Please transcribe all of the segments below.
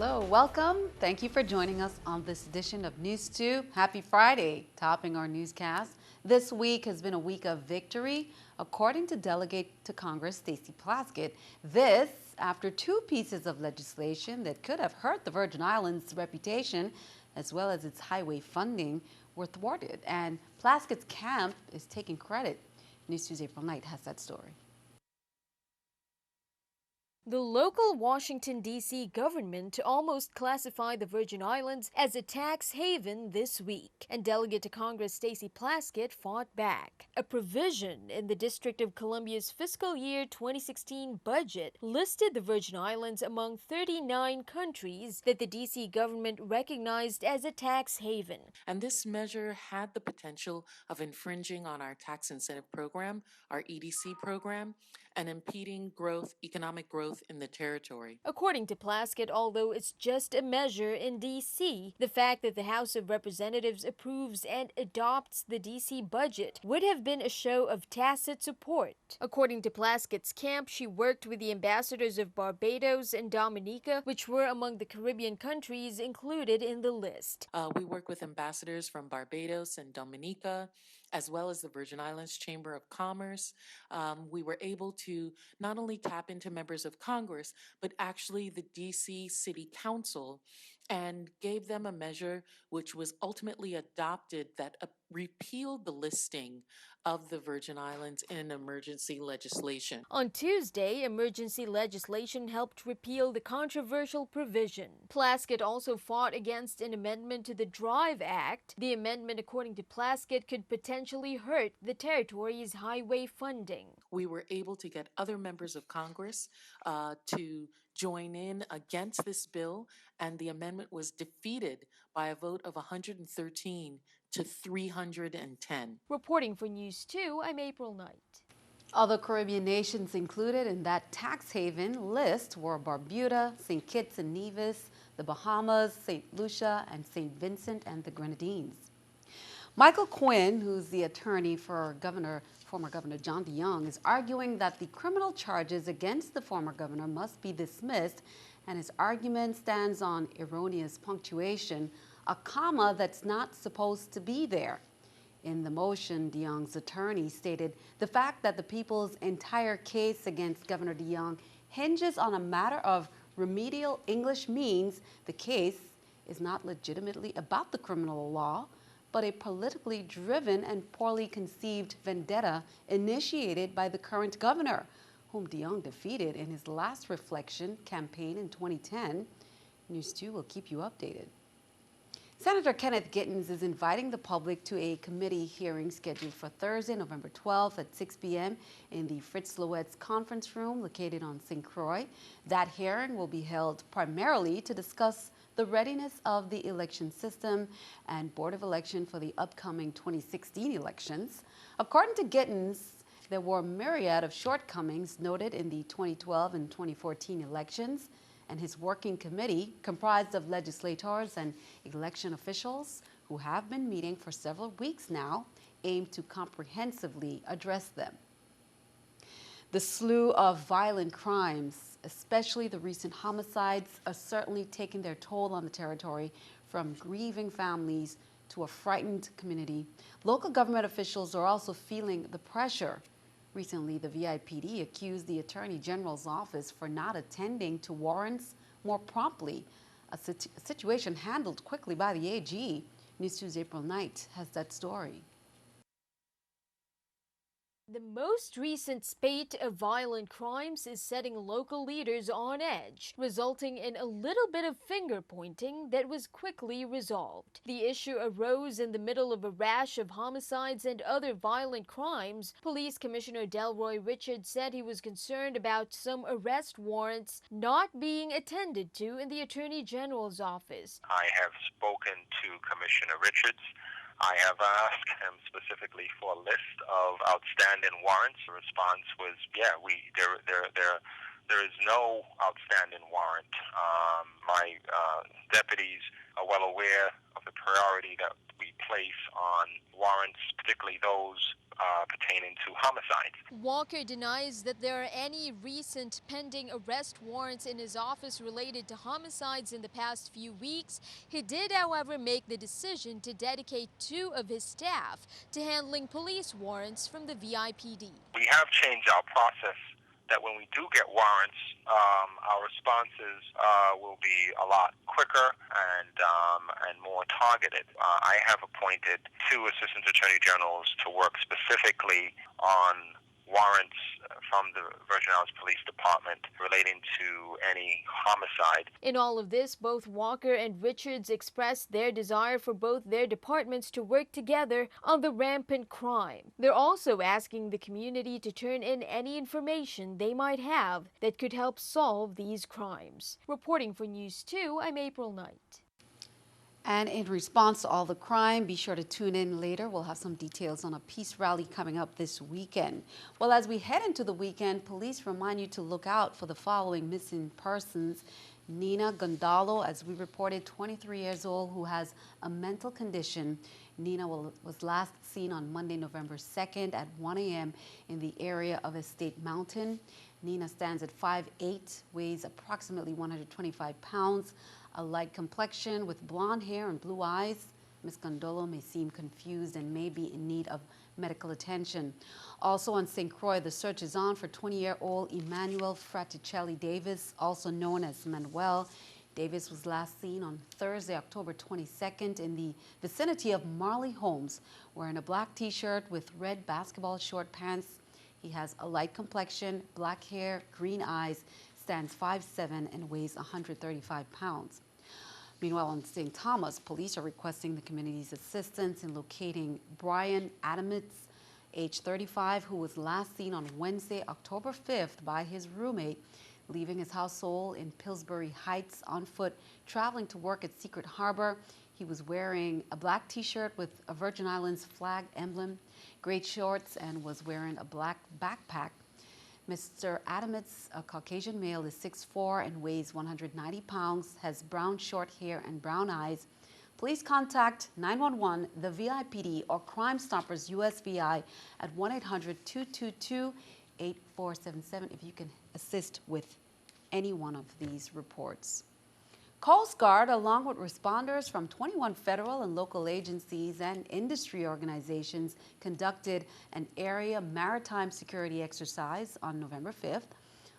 Hello, welcome. Thank you for joining us on this edition of News 2. Happy Friday, topping our newscast. This week has been a week of victory, according to Delegate to Congress Stacey Plaskett. This after two pieces of legislation that could have hurt the Virgin Islands' reputation, as well as its highway funding, were thwarted. And Plaskett's camp is taking credit. News 2's April Knight has that story. The local Washington, D.C. government almost classified the Virgin Islands as a tax haven this week, and Delegate to Congress Stacey Plaskett fought back. A provision in the District of Columbia's fiscal year 2016 budget listed the Virgin Islands among 39 countries that the D.C. government recognized as a tax haven. And this measure had the potential of infringing on our tax incentive program, our EDC program, and impeding economic growth in the territory. According to Plaskett, although it's just a measure in D.C., the fact that the House of Representatives approves and adopts the D.C. budget would have been a show of tacit support. According to Plaskett's camp, she worked with the ambassadors of Barbados and Dominica, which were among the Caribbean countries included in the list. We work with ambassadors from Barbados and Dominica, as well as the Virgin Islands Chamber of Commerce. We were able to not only tap into members of Congress, but actually the DC City Council, and gave them a measure which was ultimately adopted that repealed the listing of the Virgin Islands in emergency legislation. On Tuesday, emergency legislation helped repeal the controversial provision. Plaskett also fought against an amendment to the DRIVE Act. The amendment, according to Plaskett, could potentially hurt the territory's highway funding. We were able to get other members of Congress to join in against this bill, and the amendment was defeated by a vote of 113 to 310. Reporting for News 2, I'm April Knight. Other Caribbean nations included in that tax haven list were Barbuda, St. Kitts and Nevis, the Bahamas, St. Lucia, and St. Vincent and the Grenadines. Michael Quinn, who's the attorney for former Governor John DeYoung, is arguing that the criminal charges against the former governor must be dismissed, and his argument stands on erroneous punctuation, a comma that's not supposed to be there. In the motion, DeYoung's attorney stated the fact that the people's entire case against Governor DeYoung hinges on a matter of remedial English means the case is not legitimately about the criminal law, but a politically driven and poorly conceived vendetta initiated by the current governor, whom DeYoung defeated in his last reflection campaign in 2010. News 2 will keep you updated. Senator Kenneth Gittens is inviting the public to a committee hearing scheduled for Thursday, November 12th at 6 p.m. in the Fritz Loett's conference room located on St. Croix. That hearing will be held primarily to discuss the readiness of the election system and Board of Election for the upcoming 2016 elections. According to Gittens, there were a myriad of shortcomings noted in the 2012 and 2014 elections, and his working committee, comprised of legislators and election officials who have been meeting for several weeks now, aim to comprehensively address them. The slew of violent crimes, especially the recent homicides, are certainly taking their toll on the territory, from grieving families to a frightened community. Local government officials are also feeling the pressure. Recently, the VIPD accused the Attorney General's office for not attending to warrants more promptly, a situation handled quickly by the AG. News 2's April Knight has that story. The most recent spate of violent crimes is setting local leaders on edge, resulting in a little bit of finger-pointing that was quickly resolved. The issue arose in the middle of a rash of homicides and other violent crimes. Police Commissioner Delroy Richards said he was concerned about some arrest warrants not being attended to in the Attorney General's office. I have spoken to Commissioner Richards. I have asked him specifically for a list of outstanding warrants. The response was, yeah, there There is no outstanding warrant. My deputies are well aware of the priority that we place on warrants, particularly those pertaining to homicide. Walker denies that there are any recent pending arrest warrants in his office related to homicides in the past few weeks. He did, however, make the decision to dedicate 2 of his staff to handling police warrants from the VIPD. We have changed our process that when we do get warrants, our responses will be a lot quicker and more targeted. I have appointed 2 assistant attorney generals to work specifically on warrants from the Virgin Islands Police Department relating to any homicide. In all of this, both Walker and Richards expressed their desire for both their departments to work together on the rampant crime. They're also asking the community to turn in any information they might have that could help solve these crimes. Reporting for News 2, I'm April Knight. And in response to all the crime, be sure to tune in later. We'll have some details on a peace rally coming up this weekend. Well, as we head into the weekend, police remind you to look out for the following missing persons. Nina Gondalo, as we reported, 23 years old, who has a mental condition. Nina was last seen on Monday, November 2nd at 1 a.m. in the area of Estate Mountain. Nina stands at 5'8", weighs approximately 125 pounds, a light complexion with blonde hair and blue eyes. Ms. Gondolo may seem confused and may be in need of medical attention. Also on St. Croix, the search is on for 20-year-old Emmanuel Fraticelli Davis, also known as Manuel. Davis was last seen on Thursday, October 22nd in the vicinity of Marley Homes, wearing a black t-shirt with red basketball short pants. He has a light complexion, black hair, green eyes, stands 5'7", and weighs 135 pounds. Meanwhile, in St. Thomas, police are requesting the community's assistance in locating Brian Adamitz, age 35, who was last seen on Wednesday, October 5th by his roommate, leaving his household in Pillsbury Heights on foot, traveling to work at Secret Harbor. He was wearing a black t-shirt with a Virgin Islands flag emblem, gray shorts, and was wearing a black backpack. Mr. Adamitz, a Caucasian male, is 6'4" and weighs 190 pounds, has brown short hair and brown eyes. Please contact 911, the VIPD, or Crime Stoppers USVI at 1-800-222-8477 if you can assist with any one of these reports. Coast Guard, along with responders from 21 federal and local agencies and industry organizations, conducted an area maritime security exercise on November 5th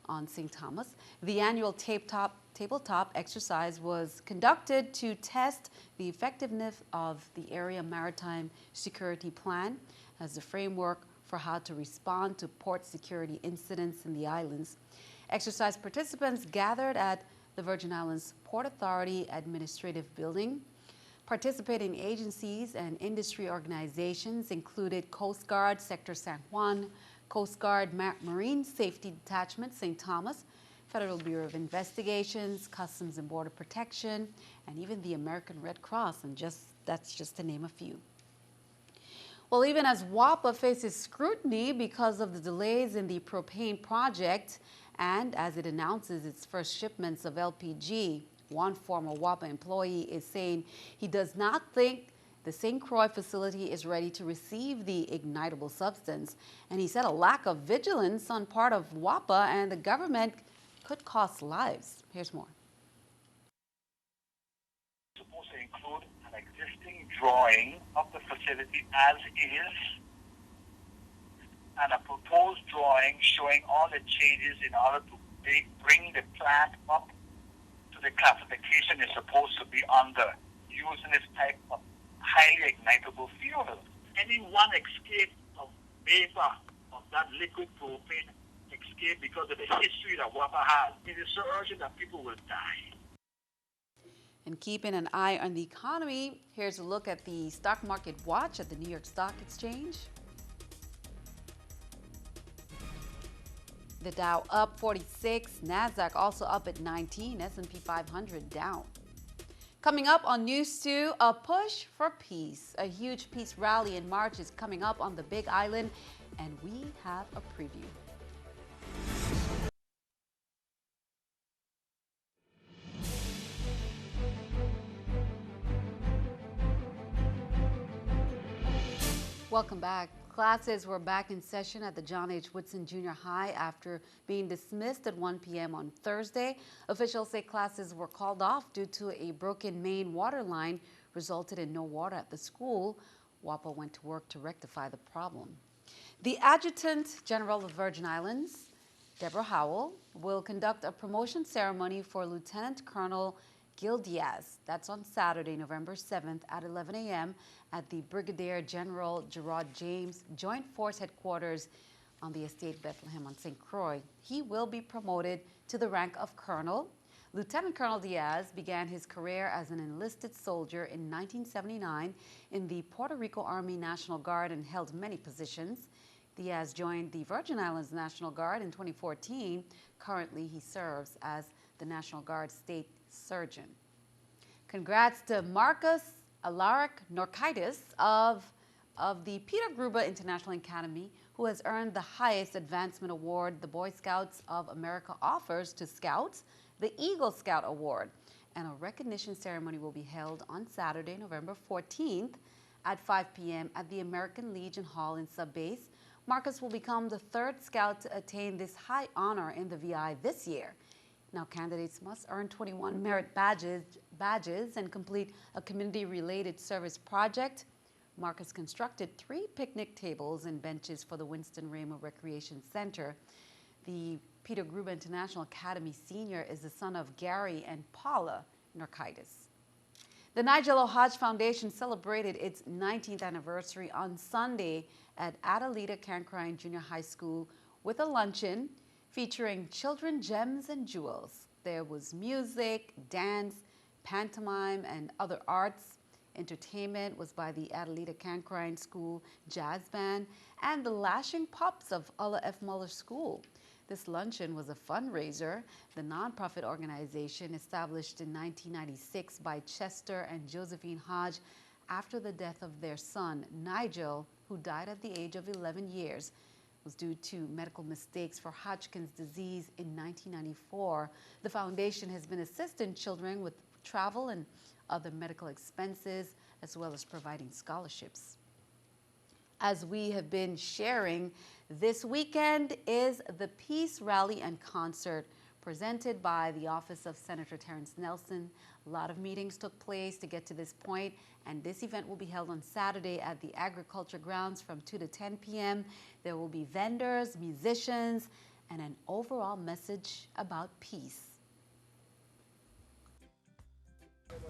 on St. Thomas. The annual tabletop exercise was conducted to test the effectiveness of the area maritime security plan as the framework for how to respond to port security incidents in the islands. Exercise participants gathered at the Virgin Islands Port Authority Administrative Building. Participating agencies and industry organizations included Coast Guard Sector San Juan, Coast Guard Marine Safety Detachment St. Thomas, Federal Bureau of Investigations, Customs and Border Protection, and even the American Red Cross, and that's just to name a few. Well, even as WAPA faces scrutiny because of the delays in the propane project, and as it announces its first shipments of LPG, one former WAPA employee is saying he does not think the St. Croix facility is ready to receive the ignitable substance. And he said a lack of vigilance on part of WAPA and the government could cost lives. Here's more. It's supposed to include an existing drawing of the facility as is, and a proposed drawing showing all the changes in order to bring the plant up to the classification it's supposed to be under, using this type of highly ignitable fuel. Any one escape of vapor of that liquid propane escape because of the history that WAPA has, it is so urgent that people will die. And keeping an eye on the economy, here's a look at the stock market watch at the New York Stock Exchange. The Dow up 46, NASDAQ also up at 19, S&P 500 down. Coming up on News 2, a push for peace. A huge peace rally in March is coming up on the Big Island, and we have a preview. Welcome back. Classes were back in session at the John H. Woodson Junior High after being dismissed at 1 p.m. on Thursday. Officials say classes were called off due to a broken main water line resulted in no water at the school. WAPA went to work to rectify the problem. The Adjutant General of the Virgin Islands, Deborah Howell, will conduct a promotion ceremony for Lieutenant Colonel Gil Diaz. That's on Saturday, November 7th at 11 a.m. at the Brigadier General Gerard James Joint Force Headquarters on the estate Bethlehem on St. Croix. He will be promoted to the rank of Colonel. Lieutenant Colonel Diaz began his career as an enlisted soldier in 1979 in the Puerto Rico Army National Guard and held many positions. Diaz joined the Virgin Islands National Guard in 2014. Currently, he serves as the National Guard State Surgeon. Congrats to Marcus Alaric Norkaitis of the Peter Gruber International Academy, who has earned the highest advancement award the Boy Scouts of America offers to scouts, the Eagle Scout Award. And a recognition ceremony will be held on Saturday, November 14th at 5 p.m. at the American Legion Hall in Subbase. Marcus will become the third scout to attain this high honor in the VI this year. Now, candidates must earn 21 merit badges and complete a community-related service project. Marcus constructed 3 picnic tables and benches for the Winston Ramo Recreation Center. The Peter Gruber International Academy Senior is the son of Gary and Paula Norkaitis. The NIGEL HODGE Foundation celebrated its 19th anniversary on Sunday at Adelita Cancrine Junior High School with a luncheon featuring children gems and jewels. There was music, dance, pantomime, and other arts. Entertainment was by the Adelita Cancrine School Jazz Band and the Lashing Pups of Ulla F. Muller School. This luncheon was a fundraiser. The nonprofit organization established in 1996 by Chester and Josephine Hodge after the death of their son, Nigel, who died at the age of 11 years. Was due to medical mistakes for Hodgkin's disease in 1994. The foundation has been assisting children with travel and other medical expenses, as well as providing scholarships. As we have been sharing, this weekend is the Peace Rally and Concert presented by the Office of Senator Terrence Nelson. A lot of meetings took place to get to this point, and this event will be held on Saturday at the Agriculture Grounds from 2 to 10 p.m. There will be vendors, musicians, and an overall message about peace.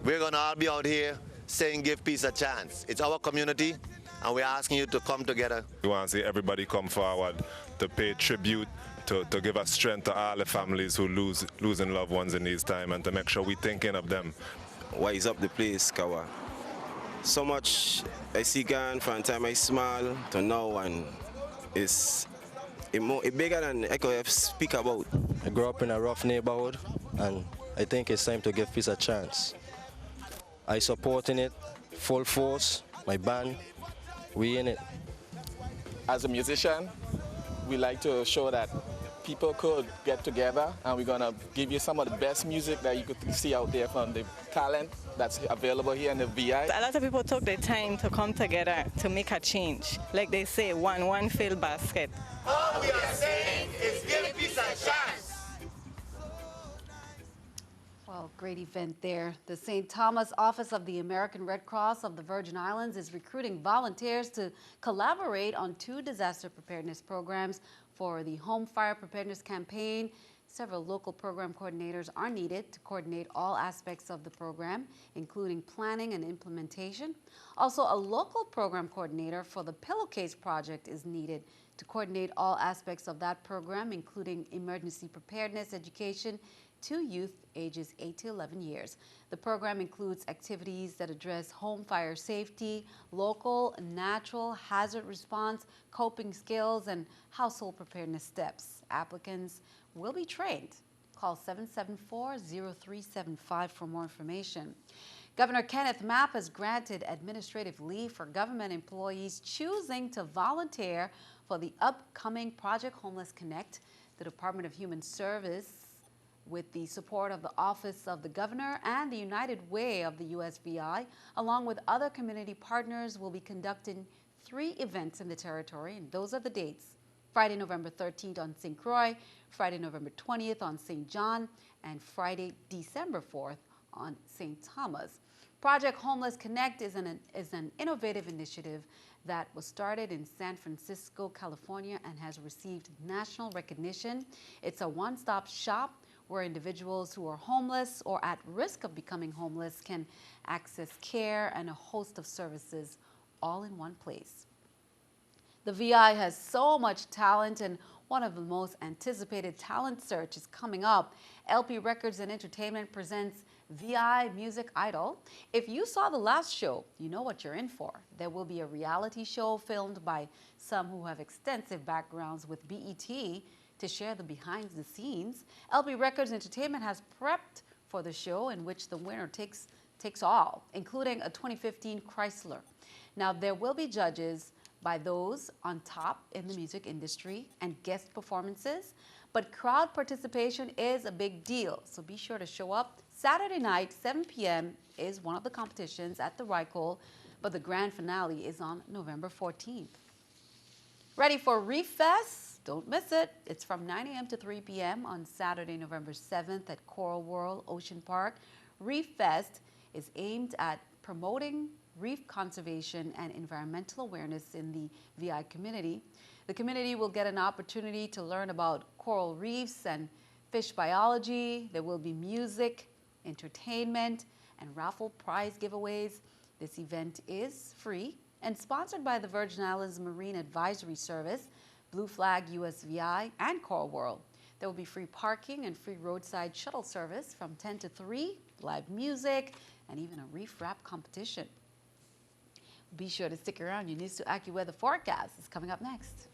We're going to all be out here saying give peace a chance. It's our community, and we're asking you to come together. We want to see everybody come forward to pay tribute, to give us strength to all the families who losing loved ones in these times, and to make sure we're thinking of them. Wise up the place, Kawa. So much I see gone from the time I small to now, and it's bigger than I could speak about. I grew up in a rough neighborhood, and I think it's time to give peace a chance. I supporting it, full force, my band, we in it. As a musician, we like to show that people could get together, and we're going to give you some of the best music that you could see out there from the talent that's available here in the VI. A lot of people took their time to come together to make a change. Like they say, one filled basket. All we are saying is give peace a chance. Well, great event there. The St. Thomas Office of the American Red Cross of the Virgin Islands is recruiting volunteers to collaborate on 2 disaster preparedness programs for the Home Fire Preparedness Campaign. Several local program coordinators are needed to coordinate all aspects of the program, including planning and implementation. Also, a local program coordinator for the Pillowcase Project is needed to coordinate all aspects of that program, including emergency preparedness education to youth ages 8 to 11 years. The program includes activities that address home fire safety, local, natural, hazard response, coping skills, and household preparedness steps. Applicants will be trained. Call 774-0375 for more information. Governor Kenneth Mapp has granted administrative leave for government employees choosing to volunteer for the upcoming Project Homeless Connect. The Department of Human Service, with the support of the Office of the Governor and the United Way of the USVI, along with other community partners, will be conducting 3 events in the territory, and those are the dates. Friday, November 13th on St. Croix, Friday, November 20th on St. John, and Friday, December 4th on St. Thomas. Project Homeless Connect is an innovative initiative that was started in San Francisco, California, and has received national recognition. It's a one-stop shop where individuals who are homeless or at risk of becoming homeless can access care and a host of services all in one place. The VI has so much talent, and one of the most anticipated talent search is coming up. LP Records and Entertainment presents VI Music Idol. If you saw the last show, you know what you're in for. There will be a reality show filmed by some who have extensive backgrounds with BET to share the behind the scenes. LP Records Entertainment has prepped for the show, in which the winner takes all, including a 2015 Chrysler. Now, there will be judges by those on top in the music industry and guest performances, but crowd participation is a big deal, so be sure to show up. Saturday night, 7 p.m. is one of the competitions at the Rycole, but the grand finale is on November 14th. Ready for REEF Fest? Don't miss it. It's from 9 a.m. to 3 p.m. on Saturday, November 7th at Coral World Ocean Park. REEF Fest is aimed at promoting reef conservation and environmental awareness in the VI community. The community will get an opportunity to learn about coral reefs and fish biology. There will be music, entertainment, and raffle prize giveaways. This event is free and sponsored by the Virgin Islands Marine Advisory Service, Blue Flag USVI, and Coral World. There will be free parking and free roadside shuttle service from 10 to 3, live music, and even a reef rap competition. Be sure to stick around. Your News 2 AccuWeather forecast is coming up next.